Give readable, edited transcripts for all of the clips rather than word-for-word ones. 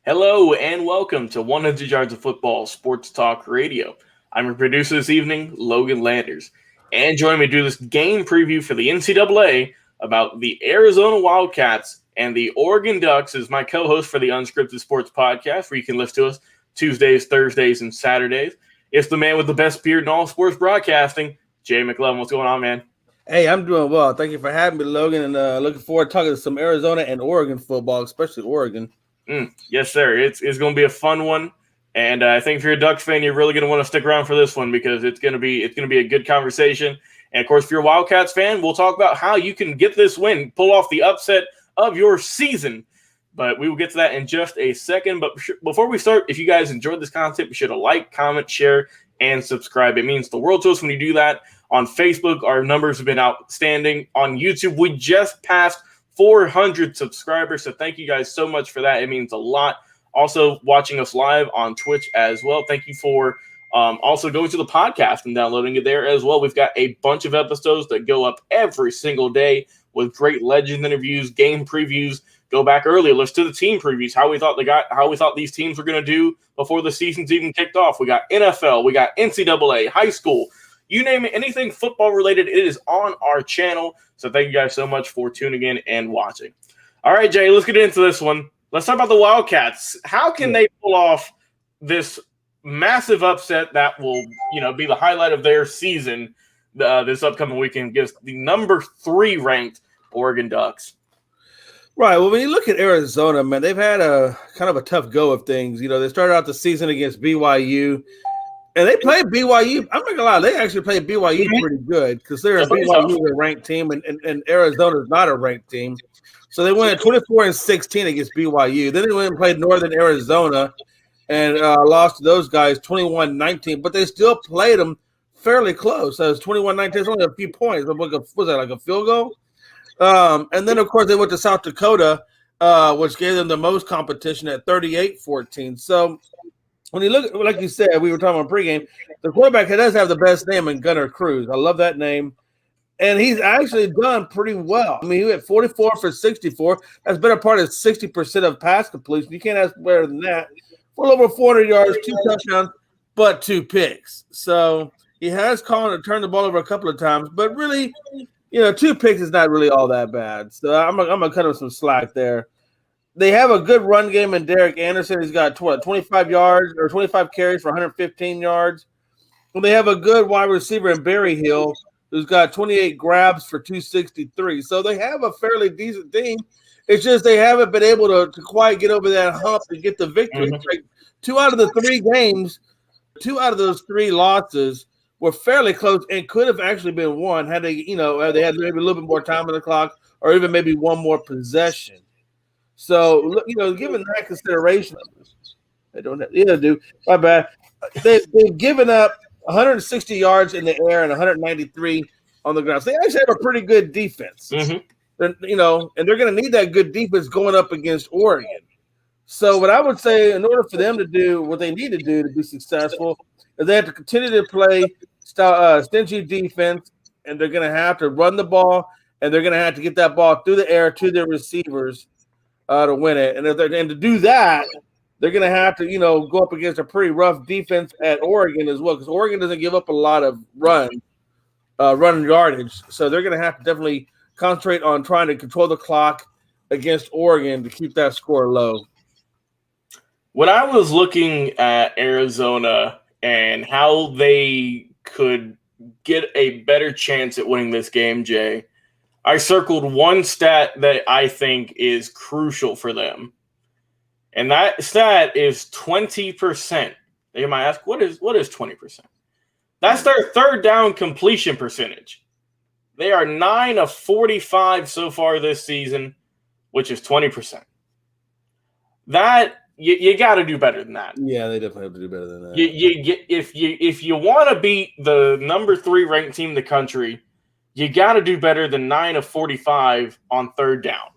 Hello and welcome to 100 Yards of Football Sports Talk Radio. I'm your producer this evening, Logan Landers. And joining me to do this game preview for the NCAA about the Arizona Wildcats and the Oregon Ducks is my co-host for the Unscripted Sports Podcast, where you can listen to us Tuesdays, Thursdays, and Saturdays. It's the man with the best beard in all sports broadcasting, Jay McLovin. What's going on, man? Hey, I'm doing well. Thank you for having me, Logan, and looking forward to talking to some Arizona and Oregon football, especially Oregon. Yes, sir. It's going to be a fun one, and I think if you're a Ducks fan, you're really going to want to stick around for this one because it's going to be a good conversation. And of course, if you're a Wildcats fan, we'll talk about how you can get this win, pull off the upset of your season. But we will get to that in just a second. But before we start, if you guys enjoyed this content, be sure to like, comment, share, and subscribe. It means the world to us when you do that. On Facebook, our numbers have been outstanding. On YouTube, we just passed 400 subscribers, so thank you guys so much for that. It means a lot. Also, watching us live on Twitch as well. Thank you for also going to the podcast and downloading it there as well. We've got a bunch of episodes that go up every single day with great legend interviews, game previews. Go back earlier, listen to the team previews, how we thought these teams were going to do before the season's even kicked off. We got NFL, we got NCAA, high school. You name it, anything football related, it is on our channel. So thank you guys so much for tuning in and watching. All right, Jay, let's get into this one. Let's talk about the Wildcats. How can they pull off this massive upset that will, be the highlight of their season this upcoming weekend against the number 3 ranked Oregon Ducks? Right. Well, when you look at Arizona, man, they've had a kind of a tough go of things. They started out the season against BYU. And they played BYU. I'm not gonna lie, they actually played BYU pretty good because they're a BYU ranked team, and Arizona is not a ranked team. So they went 24-16 against BYU. Then they went and played Northern Arizona and lost to those guys 21-19. But they still played them fairly close. So it was 21-19. It's only a few points. Was that like a field goal? And then of course they went to South Dakota, which gave them the most competition at 38-14. So when you look, like you said, we were talking about pregame, the quarterback does have the best name in Gunnar Cruz. I love that name. And he's actually done pretty well. I mean, he went 44 for 64. That's been a part of 60% of pass completion. You can't ask better than that. Well over 400 yards, 2 touchdowns, but 2 picks. So he has turned the ball over a couple of times, but really, 2 picks is not really all that bad. So I'm gonna cut him some slack there. They have a good run game in Derek Anderson. He's got 25 yards or 25 carries for 115 yards. Well, they have a good wide receiver in Barry Hill, who's got 28 grabs for 263. So they have a fairly decent team. It's just they haven't been able to quite get over that hump and get the victory. Mm-hmm. Like 2 out of the 3 games, 2 out of those 3 losses were fairly close and could have actually been won had they, they had maybe a little bit more time on the clock or even maybe one more possession. So, given that consideration, they don't have, do my bad. They've given up 160 yards in the air and 193 on the ground. So they actually have a pretty good defense. Mm-hmm. And they're going to need that good defense going up against Oregon. So what I would say, in order for them to do what they need to do to be successful, is they have to continue to play stingy defense, and they're going to have to run the ball, and they're going to have to get that ball through the air to their receivers to win it. And to do that, they're going to have to, go up against a pretty rough defense at Oregon as well, because Oregon doesn't give up a lot of run yardage. So they're going to have to definitely concentrate on trying to control the clock against Oregon to keep that score low. When I was looking at Arizona and how they could get a better chance at winning this game, Jay, I circled one stat that I think is crucial for them. And that stat is 20%. You might ask, what is 20%? That's their third down completion percentage. They are 9 of 45 so far this season, which is 20%. That you got to do better than that. Yeah, they definitely have to do better than that. If you want to beat the number 3 ranked team in the country, you got to do better than 9 of 45 on third down.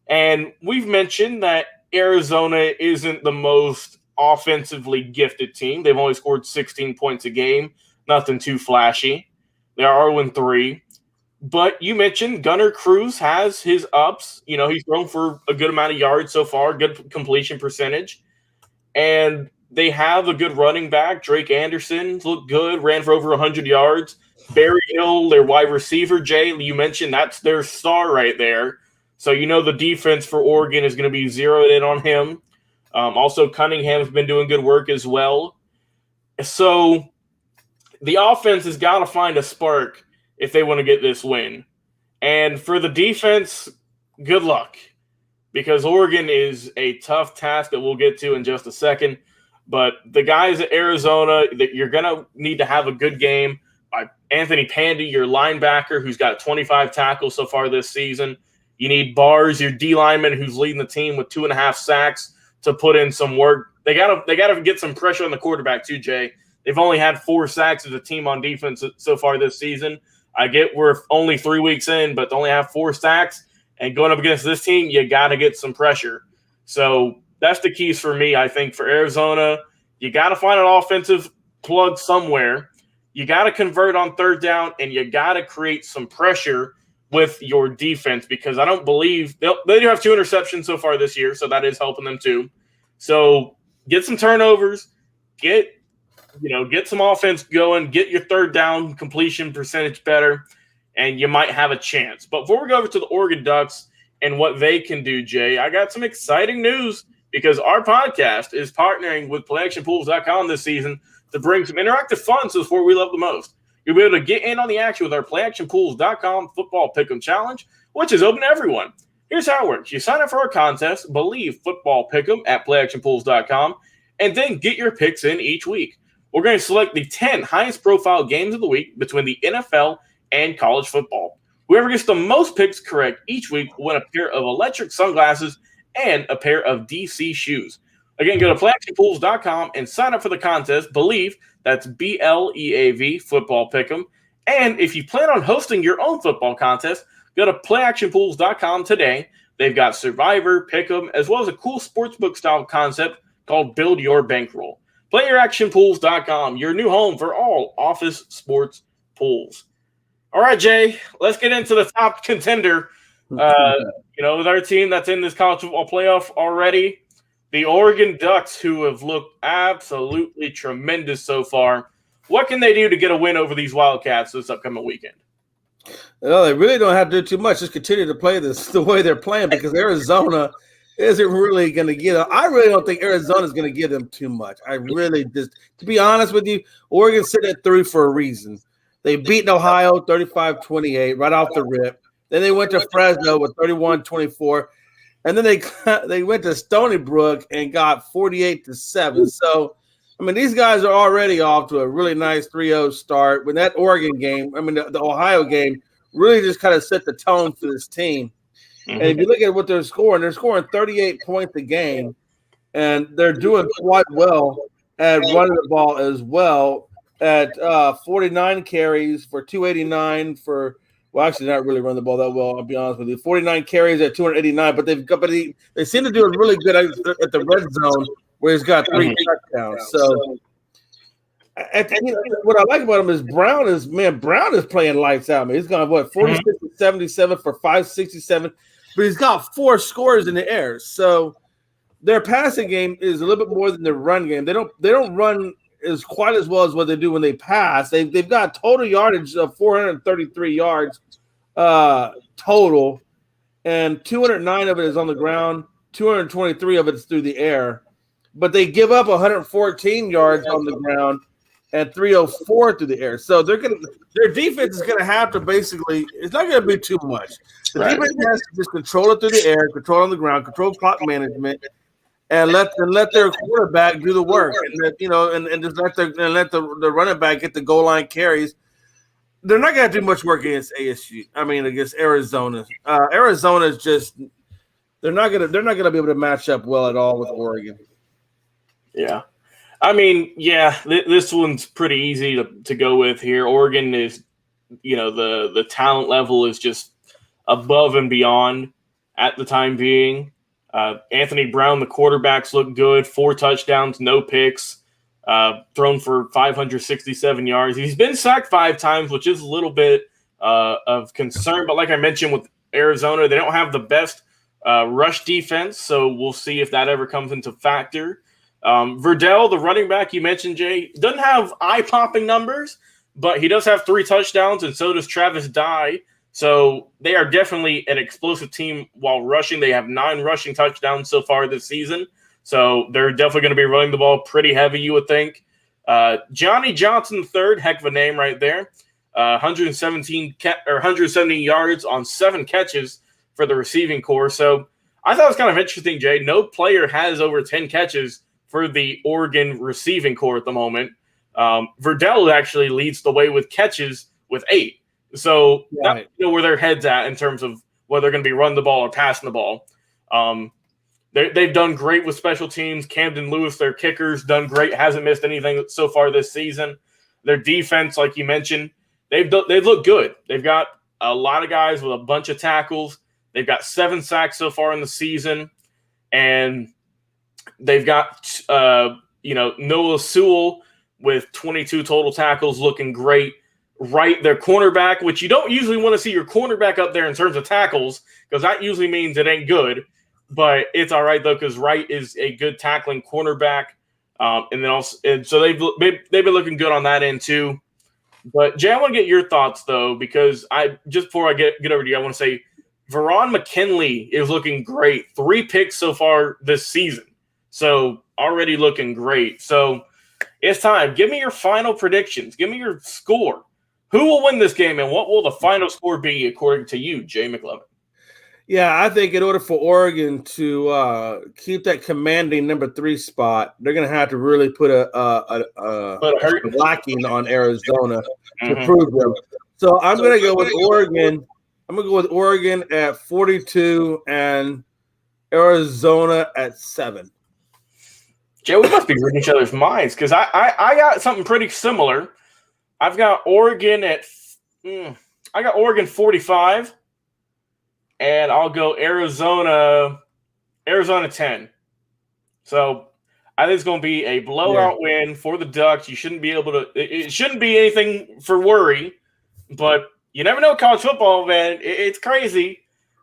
And we've mentioned that Arizona isn't the most offensively gifted team. They've only scored 16 points a game, nothing too flashy. They are 0-3. But you mentioned Gunnar Cruz has his ups. He's thrown for a good amount of yards so far, good completion percentage. And they have a good running back. Drake Anderson looked good, ran for over 100 yards. Barry Hill, their wide receiver, Jay, you mentioned that's their star right there. So the defense for Oregon is going to be zeroed in on him. Also, Cunningham's been doing good work as well. So the offense has got to find a spark if they want to get this win. And for the defense, good luck, because Oregon is a tough task that we'll get to in just a second. But the guys at Arizona, that you're going to need to have a good game. Anthony Pandy, your linebacker, who's got 25 tackles so far this season. You need Bars, your D lineman, who's leading the team with 2.5 sacks, to put in some work. They gotta get some pressure on the quarterback too, Jay. They've only had 4 sacks as a team on defense so far this season. I get we're only 3 weeks in, but they only have 4 sacks. And going up against this team, you got to get some pressure. So that's the keys for me, I think, for Arizona. You got to find an offensive plug somewhere. You got to convert on third down, and you got to create some pressure with your defense, because I don't believe they do have 2 interceptions so far this year, so that is helping them too. So get some turnovers, get some offense going, get your third down completion percentage better, and you might have a chance. But before we go over to the Oregon Ducks and what they can do, Jay, I got some exciting news, because our podcast is partnering with PlayActionPools.com this season to bring some interactive fun to the sport we love the most. You'll be able to get in on the action with our PlayActionPools.com Football Pick'em Challenge, which is open to everyone. Here's how it works. You sign up for our contest, Believe Football Pick'em at PlayActionPools.com, and then get your picks in each week. We're going to select the 10 highest profile games of the week between the NFL and college football. Whoever gets the most picks correct each week will win a pair of electric sunglasses and a pair of DC shoes. Again, go to PlayActionPools.com and sign up for the contest, Believe, that's BLEAV, Football Pick'em. And if you plan on hosting your own football contest, go to PlayActionPools.com today. They've got Survivor, Pick'em, as well as a cool sportsbook style concept called Build Your Bankroll. PlayActionPools.com, your new home for all office sports pools. All right, Jay, let's get into the top contender. With our team that's in this college football playoff already, the Oregon Ducks, who have looked absolutely tremendous so far. What can they do to get a win over these Wildcats this upcoming weekend? Well, they really don't have to do too much. Just continue to play this the way they're playing, because Arizona isn't really going to get them. I really don't think Arizona is going to give them too much. I really just, to be honest with you, Oregon's sitting at 3 for a reason. They beat Ohio 35-28 right off the rip. Then they went to Fresno with 31-24. And then they went to Stony Brook and got 48-7. So, I mean, these guys are already off to a really nice 3-0 start. When that Oregon game, the Ohio game, really just kind of set the tone for this team. Mm-hmm. And if you look at what they're scoring 38 points a game, and they're doing quite well at running the ball as well, at 49 carries for 289 for – well, actually, not really run the ball that well, I'll be honest with you. 49 carries at 289, but they seem to do it really good at the red zone, where he's got 3 touchdowns. So, what I like about him is Brown is playing lights out. Man, he's gone 46-77 for 567, but he's got 4 scores in the air. So their passing game is a little bit more than their run game. They don't run is quite as well as what they do when they pass. They've got total yardage of 433 yards total, and 209 of it is on the ground, 223 of it is through the air. But they give up 114 yards on the ground and 304 through the air. So their defense is gonna have to basically, it's not gonna be too much. The defense has to just control it through the air, control on the ground, control clock management, and let their quarterback do the work, and just let the running back get the goal line carries. They're not going to do much work against against Arizona. Arizona's just they're not going to be able to match up well at all with Oregon. Yeah, this one's pretty easy to go with here. Oregon is, the talent level is just above and beyond at the time being. Anthony Brown, the quarterbacks, look good. 4 touchdowns, no picks, thrown for 567 yards. He's been sacked 5 times, which is a little bit of concern. But like I mentioned with Arizona, they don't have the best rush defense, so we'll see if that ever comes into factor. Verdell, the running back you mentioned, Jay, doesn't have eye-popping numbers, but he does have 3 touchdowns, and so does Travis Dye. So they are definitely an explosive team while rushing. They have 9 rushing touchdowns so far this season. So they're definitely going to be running the ball pretty heavy, you would think. Johnny Johnson III, heck of a name right there. 117 yards on 7 catches for the receiving corps. So I thought it was kind of interesting, Jay. No player has over 10 catches for the Oregon receiving corps at the moment. Verdell actually leads the way with catches with 8. So right. That's where their head's at in terms of whether they're going to be running the ball or passing the ball. They've done great with special teams. Camden Lewis, their kicker's done great. Hasn't missed anything so far this season. Their defense, like you mentioned, they've looked good. They've got a lot of guys with a bunch of tackles. They've got 7 sacks so far in the season, and they've got Noah Sewell with 22 total tackles, looking great. Wright, their cornerback, which you don't usually want to see your cornerback up there in terms of tackles, because that usually means it ain't good. But it's all right though, because Wright is a good tackling cornerback, so they've been looking good on that end too. But Jay, I want to get your thoughts though, because just before I get over to you, I want to say Veron McKinley is looking great. 3 picks so far this season, so already looking great. So it's time. Give me your final predictions. Give me your score. Who will win this game, and what will the final score be according to you, Jay McLovin? Yeah, I think in order for Oregon to keep that commanding number 3 spot, they're going to have to really put a lacking on Arizona to prove them. So I'm going to go with Oregon. I'm going to go with Oregon at 42 and Arizona at 7. Jay, we must be reading each other's minds, because I got something pretty similar. I've got Oregon at 45, and I'll go Arizona 10. So I think it's going to be a blowout win for the Ducks. You shouldn't be able to – it shouldn't be anything for worry, but you never know college football, man. It's crazy,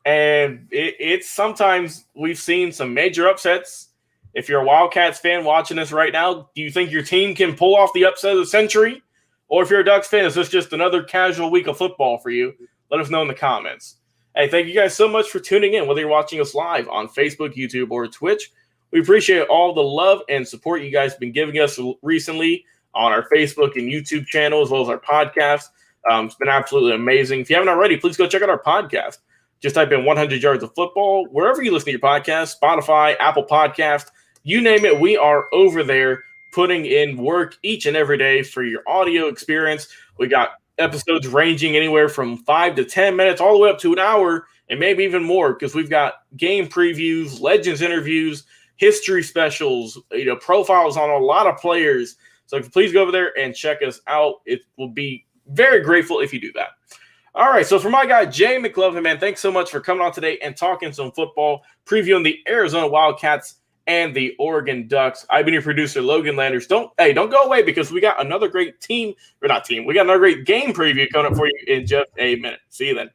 and it's sometimes we've seen some major upsets. If you're a Wildcats fan watching this right now, do you think your team can pull off the upset of the century? Or if you're a Ducks fan, is this just another casual week of football for you? Let us know in the comments. Hey, thank you guys so much for tuning in, whether you're watching us live on Facebook, YouTube, or Twitch. We appreciate all the love and support you guys have been giving us recently on our Facebook and YouTube channel, as well as our podcast. It's been absolutely amazing. If you haven't already, please go check out our podcast. Just type in 100 Yards of Football, wherever you listen to your podcast, Spotify, Apple Podcast, you name it, we are over there putting in work each and every day for your audio experience. We got episodes ranging anywhere from 5 to 10 minutes all the way up to an hour and maybe even more, because we've got game previews, legends interviews, history specials, profiles on a lot of players. So please go over there and check us out. It will be very grateful if you do that. All right, so for my guy, Jay McLovin, man, thanks so much for coming on today and talking some football, previewing the Arizona Wildcats and the Oregon Ducks. I've been your producer, Logan Landers. Don't go away, because we got another great we got another great game preview coming up for you in just a minute. See you then.